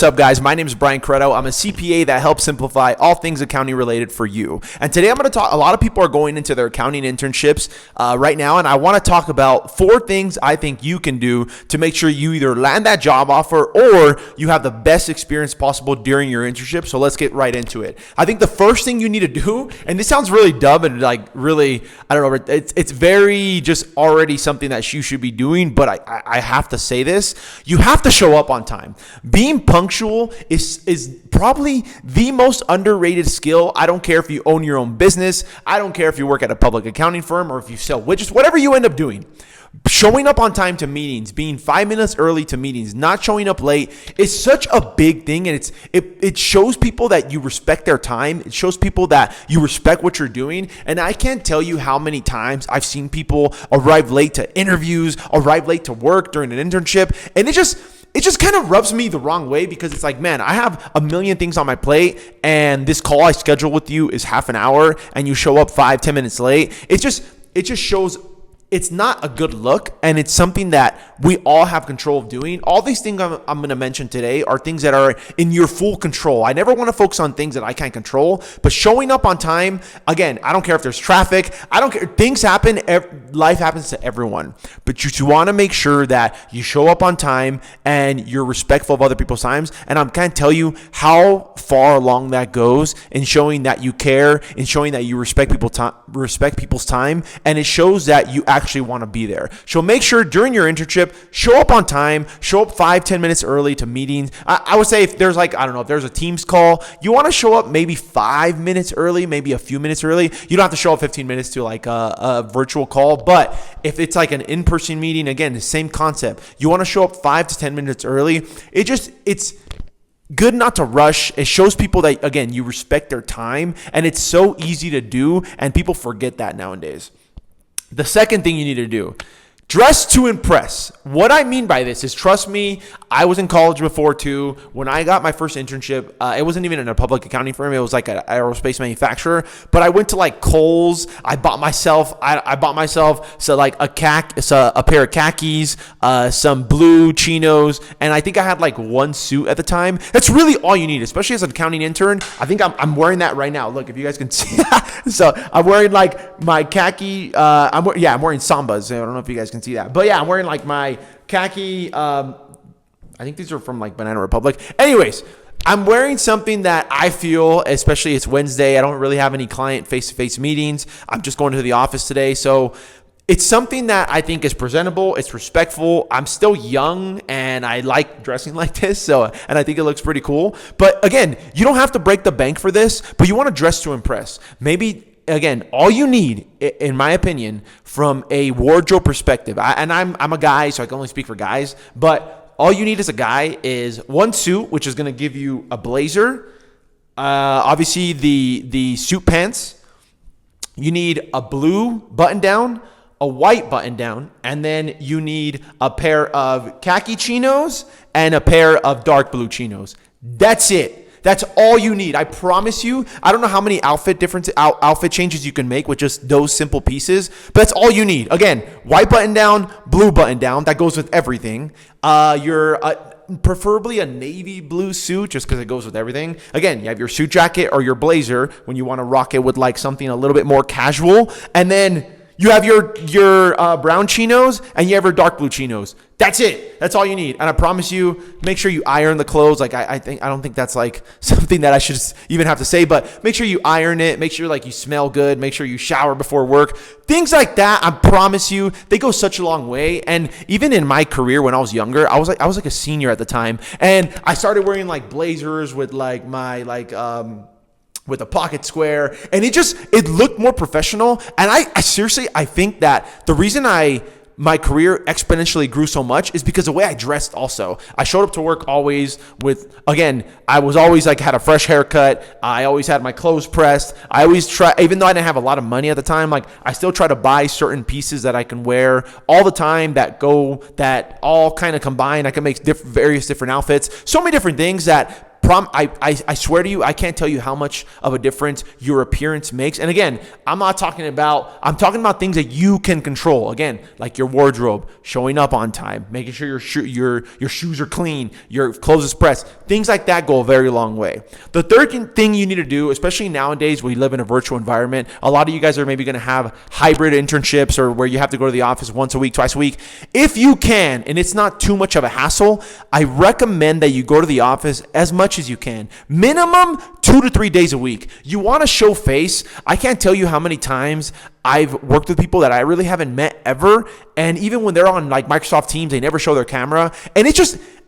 What's up, guys? My name is Bryan Carreto. I'm a CPA that helps simplify all things accounting related for you. And today I'm going to talk, a lot of people are going into their accounting internships right now, and I want to talk about 4 things I think you can do to make sure you either land that job offer or you have the best experience possible during your internship. So let's get right into it. I think the first thing you need to do, and this sounds really dumb and like really, I don't know, it's very just already something that you should be doing, but I have to say this. You have to show up on time. Being punctual is probably the most underrated skill. I don't care if you own your own business. I don't care if you work at a public accounting firm or if you sell widgets, whatever you end up doing. Showing up on time to meetings, being 5 minutes early to meetings, not showing up late is such a big thing, and it shows people that you respect their time. It shows people that you respect what you're doing. And I can't tell you how many times I've seen people arrive late to interviews, arrive late to work during an internship, and it just kind of rubs me the wrong way because it's like, man, I have a million things on my plate and this call I schedule with you is half an hour and you show up 5-10 minutes late. It just shows it's not a good look, and it's something that we all have control of doing. All these things I'm going to mention today are things that are in your full control. I never want to focus on things that I can't control, but showing up on time, again, I don't care if there's traffic. I don't care. Things happen. Life happens to everyone, but you want to make sure that you show up on time and you're respectful of other people's times. And I'm going to tell you how far along that goes in showing that you care, in showing that you respect people's time, and it shows that you actually want to be there. So make sure during your internship, show up on time, show up 5-10 minutes early to meetings. I would say if there's like, I don't know, if there's a Teams call, you want to show up maybe 5 minutes early, maybe a few minutes early. You don't have to show up 15 minutes to like a virtual call, but if it's like an in-person meeting, again, the same concept. You want to show up 5 to 10 minutes early. It's good not to rush. It shows people that, again, you respect their time, and it's so easy to do, and people forget that nowadays. The second thing you need to do, dress to impress. What I mean by this is, trust me, I was in college before too. When I got my first internship, it wasn't even in a public accounting firm. It was like an aerospace manufacturer. But I went to like Kohl's. I bought myself so like a pair of khakis, some blue chinos, and I think I had like one suit at the time. That's really all you need, especially as an accounting intern. I think I'm wearing that right now. Look, if you guys can see. So I'm wearing like my khaki. I'm wearing Sambas. I don't know if you guys can see that, but yeah, I'm wearing like my khaki. I think these are from like Banana Republic. Anyways, I'm wearing something that I feel, especially it's Wednesday, I don't really have any client face-to-face meetings. I'm just going to the office today. So it's something that I think is presentable. It's respectful. I'm still young and I like dressing like this. And I think it looks pretty cool. But again, you don't have to break the bank for this, but you want to dress to impress. Maybe, again, all you need, in my opinion, from a wardrobe perspective, I'm a guy, so I can only speak for guys, but all you need as a guy is one suit, which is going to give you a blazer, obviously the suit pants. You need a blue button down, a white button down, and then you need a pair of khaki chinos and a pair of dark blue chinos. That's it. That's all you need. I promise you. I don't know how many outfit changes you can make with just those simple pieces, but that's all you need. Again, white button down, blue button down. That goes with everything. Preferably a navy blue suit just because it goes with everything. Again, you have your suit jacket or your blazer when you want to rock it with like something a little bit more casual, and then you have your brown chinos and you have your dark blue chinos. That's it. That's all you need. And I promise you, make sure you iron the clothes. Like I don't think that's like something that I should even have to say, but make sure you iron it. Make sure like you smell good. Make sure you shower before work. Things like that, I promise you, they go such a long way. And even in my career when I was younger, I was like a senior at the time, and I started wearing like blazers with like my with a pocket square, and it looked more professional. And I seriously, I think that the reason my career exponentially grew so much is because the way I dressed also. I showed up to work always with, again, I was always like had a fresh haircut. I always had my clothes pressed. I always try, even though I didn't have a lot of money at the time, like I still try to buy certain pieces that I can wear all the time that all kind of combine. I can make various different outfits. So many different things that I swear to you, I can't tell you how much of a difference your appearance makes. And again, I'm talking about things that you can control. Again, like your wardrobe, showing up on time, making sure your shoes are clean, your clothes is pressed. Things like that go a very long way. The third thing you need to do, especially nowadays we live in a virtual environment, a lot of you guys are maybe going to have hybrid internships or where you have to go to the office once a week, twice a week. If you can, and it's not too much of a hassle, I recommend that you go to the office as much as you can. Minimum 2 to 3 days a week. You want to show face. I can't tell you how many times I've worked with people that I really haven't met ever. And even when they're on like Microsoft Teams, they never show their camera. And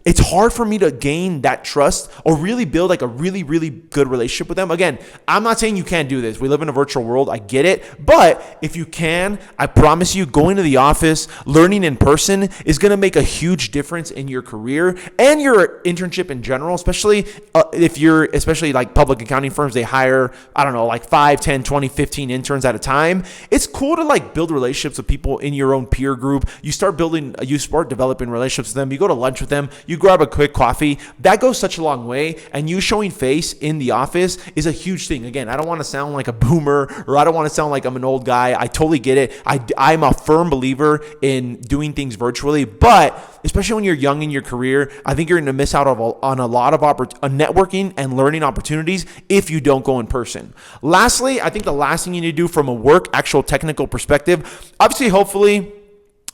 it's hard for me to gain that trust or really build like a really, really good relationship with them. Again, I'm not saying you can't do this. We live in a virtual world. I get it. But if you can, I promise you, going to the office, learning in person is going to make a huge difference in your career and your internship in general, especially especially like public accounting firms, they hire, I don't know, like 5, 10, 20, 15 interns at a time. It's cool to like build relationships with people in your own peer group. You start developing relationships with them. You go to lunch with them. You grab a quick coffee. That goes such a long way. And you showing face in the office is a huge thing. Again, I don't want to sound like a boomer or I don't want to sound like I'm an old guy. I totally get it. I'm a firm believer in doing things virtually, but especially when you're young in your career, I think you're going to miss out on a lot of networking and learning opportunities if you don't go in person. Lastly, I think the last thing you need to do from a actual technical perspective, obviously, hopefully,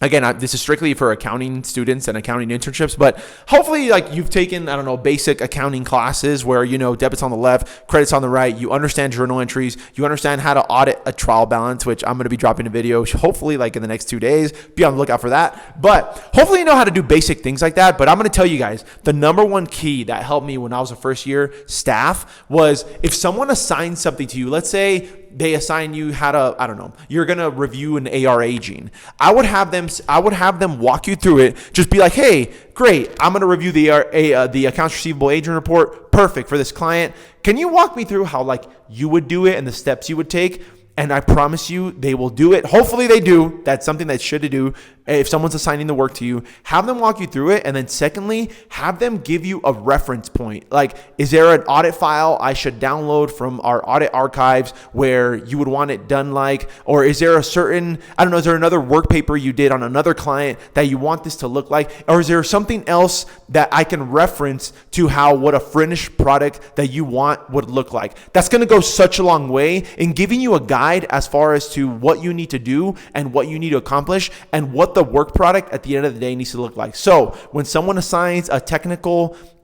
again, this is strictly for accounting students and accounting internships, but hopefully like you've taken, I don't know, basic accounting classes where, debits on the left, credits on the right, you understand journal entries, you understand how to audit a trial balance, which I'm going to be dropping a video, hopefully like in the next 2 days, be on the lookout for that. But hopefully you know how to do basic things like that. But I'm going to tell you guys, the number one key that helped me when I was a first year staff was if someone assigns something to you, let's say they assign you how to, I don't know, you're going to review an AR aging. I would have them walk you through it. Just be like, hey, great, I'm going to review the accounts receivable aging report. Perfect for this client. Can you walk me through how like you would do it and the steps you would take? And I promise you, they will do it. Hopefully they do. That's something that should do. If someone's assigning the work to you, have them walk you through it. And then secondly, have them give you a reference point. Like, is there an audit file I should download from our audit archives where you would want it done like? Or is there is there another work paper you did on another client that you want this to look like? Or is there something else that I can reference to what a finished product that you want would look like? That's going to go such a long way in giving you a guide as far as to what you need to do and what you need to accomplish and what the work product at the end of the day needs to look like. So when someone assigns a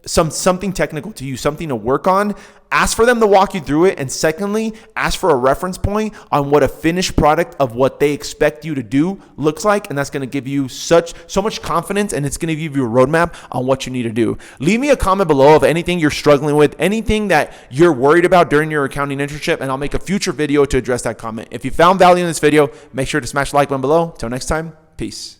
something technical to you, something to work on, ask for them to walk you through it. And secondly, ask for a reference point on what a finished product of what they expect you to do looks like. And that's going to give you so much confidence, and it's going to give you a roadmap on what you need to do. Leave me a comment below of anything you're struggling with, anything that you're worried about during your accounting internship, and I'll make a future video to address that comment. If you found value in this video, make sure to smash the like button below. Till next time, peace.